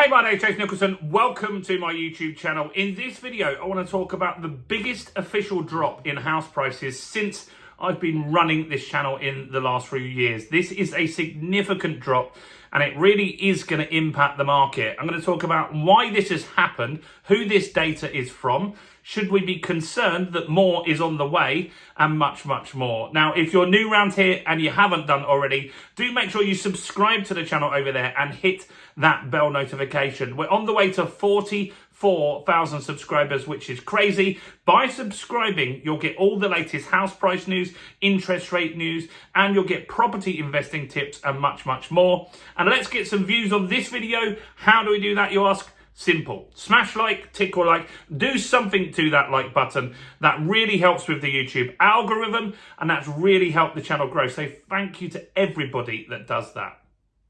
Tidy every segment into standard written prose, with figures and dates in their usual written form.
Hey, my name is Chase Nicholson. Welcome to my YouTube channel. In this video, I want to talk about the biggest official drop in house prices since I've been running this channel in the last few years. This is a significant drop and it really is going to impact the market. I'm going to talk about why this has happened, who this data is from, should we be concerned that more is on the way, and much, much more. Now, if you're new around here and you haven't done already, do make sure you subscribe to the channel over there and hit that bell notification. We're on the way to 44,000 subscribers, which is crazy. By subscribing, you'll get all the latest house price news, interest rate news, and you'll get property investing tips and much, much more. And let's get some views on this video. How do we do that, you ask? Simple. Smash like, tick or like, do something to that like button. That really helps with the YouTube algorithm and that's really helped the channel grow. So thank you to everybody that does that.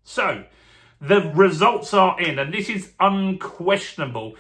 So the results are in, and this is unquestionable,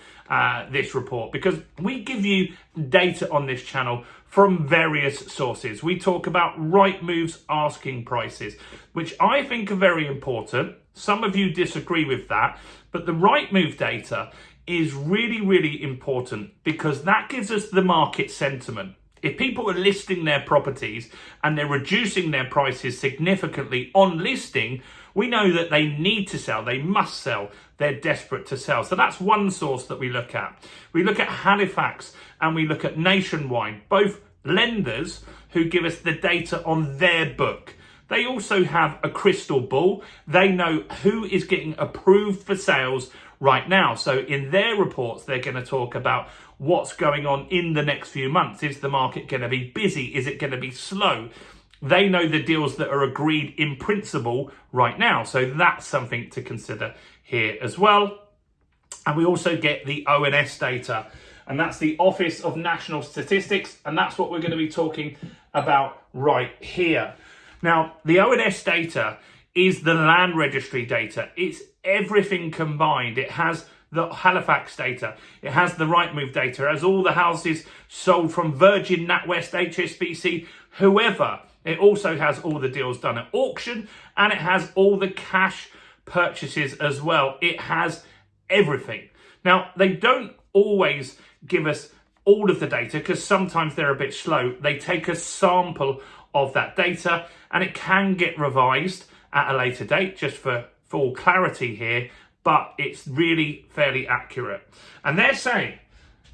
this report, because we give you data on this channel from various sources. We talk about Rightmove's asking prices, which I think are very important. Some of you disagree with that, but the Rightmove data is really, really important because that gives us the market sentiment. If people are listing their properties and they're reducing their prices significantly on listing, we know that they need to sell, they must sell, they're desperate to sell. So that's one source that we look at. We look at Halifax and we look at Nationwide, both lenders who give us the data on their book. They also have a crystal ball. They know who is getting approved for sales right now. So in their reports, they're going to talk about what's going on in the next few months. Is the market going to be busy? Is it going to be slow? They know the deals that are agreed in principle right now. So that's something to consider here as well. And we also get the ONS data, and that's the Office of National Statistics. And that's what we're going to be talking about right here. Now, the ONS data is the land registry data. It's everything combined. It has the Halifax data. It has the Rightmove data. It has all the houses sold from Virgin, NatWest, HSBC, whoever. It also has all the deals done at auction, and it has all the cash purchases as well. It has everything. Now, they don't always give us all of the data because sometimes they're a bit slow. They take a sample of that data and it can get revised at a later date, just for full clarity here, but it's really fairly accurate. And they're saying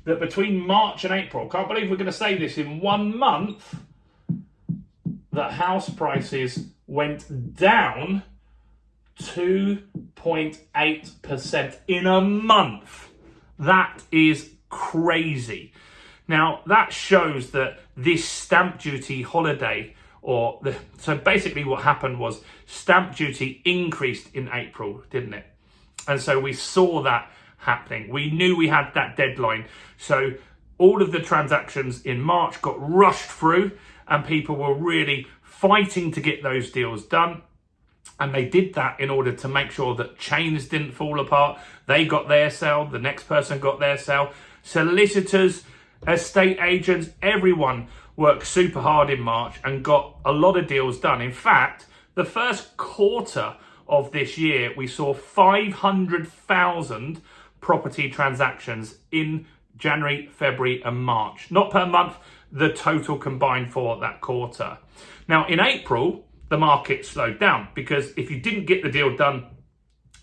that between March and April, can't believe we're going to say this in 1 month, that house prices went down 2.8% in a month. That is crazy. Now, that shows that this stamp duty holiday, so basically what happened was stamp duty increased in April, didn't it? And so we saw that happening. We knew we had that deadline. So all of the transactions in March got rushed through and people were really fighting to get those deals done. And they did that in order to make sure that chains didn't fall apart. They got their sale, the next person got their sale. Solicitors, estate agents, everyone worked super hard in March and got a lot of deals done. In fact, the first quarter of this year, we saw 500,000 property transactions in January, February and March. Not per month, the total combined for that quarter. Now, in April, the market slowed down because if you didn't get the deal done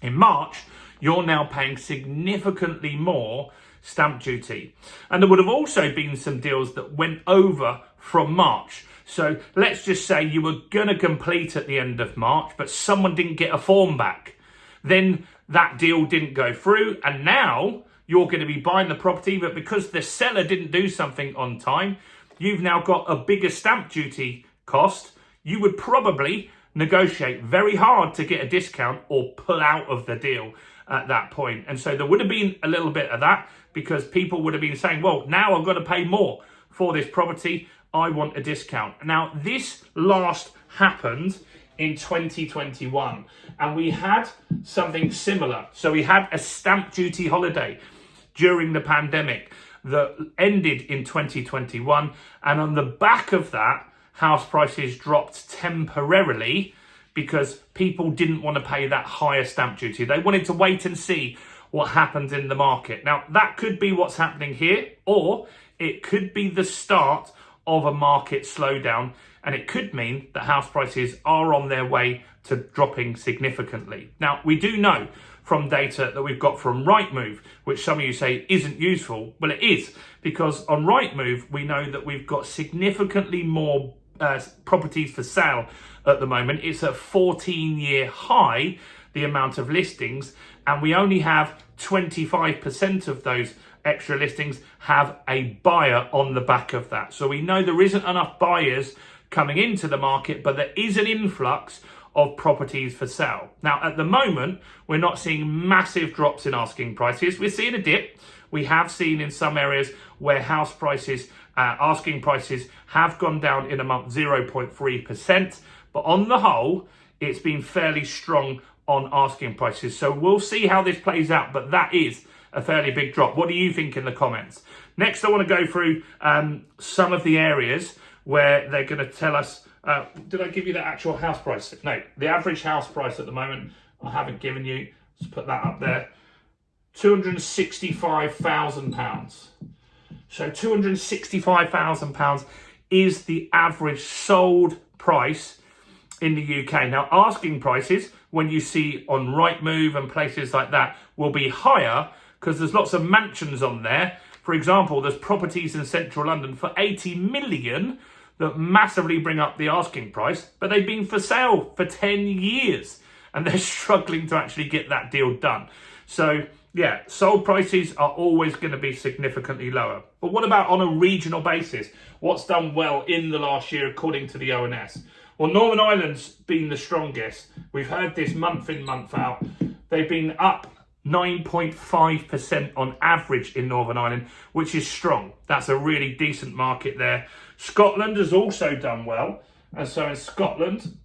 in March, you're now paying significantly more stamp duty. And there would have also been some deals that went over from March. So let's just say you were going to complete at the end of March, but someone didn't get a form back. Then that deal didn't go through. And now you're going to be buying the property, but because the seller didn't do something on time, you've now got a bigger stamp duty cost. You would probably negotiate very hard to get a discount or pull out of the deal at that point. And so there would have been a little bit of that because people would have been saying, well, now I've got to pay more for this property. I want a discount. Now, this last happened in 2021 and we had something similar. So we had a stamp duty holiday during the pandemic that ended in 2021. And on the back of that, house prices dropped temporarily because people didn't want to pay that higher stamp duty. They wanted to wait and see what happens in the market. Now, that could be what's happening here, or it could be the start of a market slowdown, and it could mean that house prices are on their way to dropping significantly. Now, we do know from data that we've got from Rightmove, which some of you say isn't useful. Well, it is, because on Rightmove, we know that we've got significantly more properties for sale at the moment. It's a 14-year high, the amount of listings, and we only have 25% of those extra listings have a buyer on the back of that. So we know there isn't enough buyers coming into the market, but there is an influx of properties for sale. Now, at the moment, we're not seeing massive drops in asking prices. We're seeing a dip. We have seen in some areas where house prices, asking prices have gone down in a month 0.3%. But on the whole, it's been fairly strong on asking prices. So we'll see how this plays out, but that is a fairly big drop. What do you think in the comments? Next, I want to go through some of the areas where they're going to tell us, did I give you the actual house price? No, the average house price at the moment, I haven't given you. Let's put that up there. £265,000. So £265,000 is the average sold price in the UK. Now, asking prices, when you see on Rightmove and places like that, will be higher because there's lots of mansions on there. For example, there's properties in central London for 80 million that massively bring up the asking price, but they've been for sale for 10 years and they're struggling to actually get that deal done. So yeah, sold prices are always going to be significantly lower. But what about on a regional basis? What's done well in the last year according to the ONS? Well, Northern Ireland's been the strongest. We've heard this month in, month out. They've been up 9.5% on average in Northern Ireland, which is strong. That's a really decent market there. Scotland has also done well. And so in Scotland,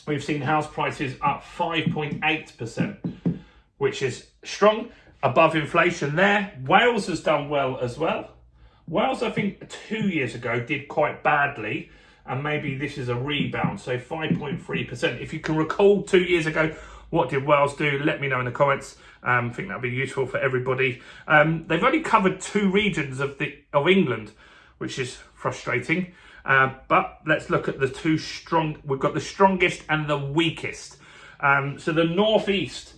we've seen house prices up 5.8%, which is strong, above inflation there. Wales has done well as well. Wales, I think 2 years ago, did quite badly, and maybe this is a rebound, so 5.3%. If you can recall 2 years ago, what did Wales do? Let me know in the comments. I think that'd be useful for everybody. They've only covered 2 regions of England, which is frustrating. But let's look at the 2 strong. We've got the strongest and the weakest. So the northeast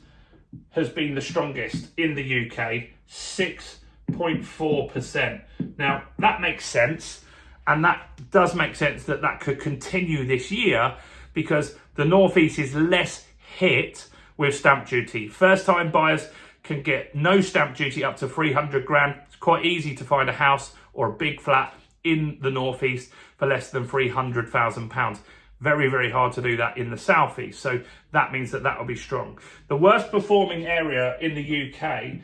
has been the strongest in the UK, 6.4%. Now, that makes sense. And that does make sense that that could continue this year because the northeast is less hit with stamp duty. First time buyers can get no stamp duty up to 300 grand. It's quite easy to find a house or a big flat in the northeast for less than £300,000. Very, very hard to do that in the southeast. So that means that that will be strong. The worst performing area in the UK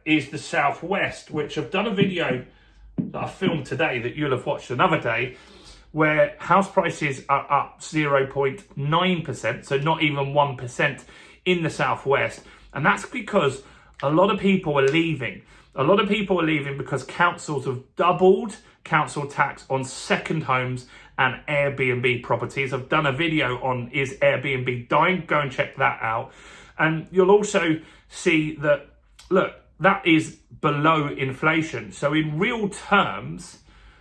is the southwest, which I've done a video that I filmed today that you'll have watched another day, where house prices are up 0.9%, so not even 1% in the southwest. And that's because a lot of people are leaving. A lot of people are leaving because councils have doubled council tax on second homes and Airbnb properties. I've done a video on is Airbnb dying? Go and check that out. And you'll also see that, look, that is below inflation. So in real terms,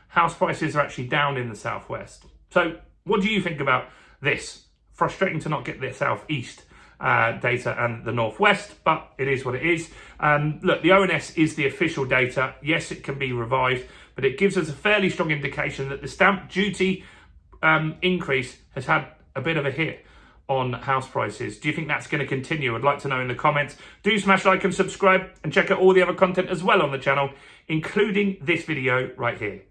house prices are actually down in the southwest. So what do you think about this? Frustrating to not get the southeast data and the northwest, but it is what it is. Look, the ONS is the official data. Yes, it can be revised, but it gives us a fairly strong indication that the stamp duty increase has had a bit of a hit on house prices. Do you think that's going to continue? I'd like to know in the comments. Do smash like and subscribe and check out all the other content as well on the channel, including this video right here.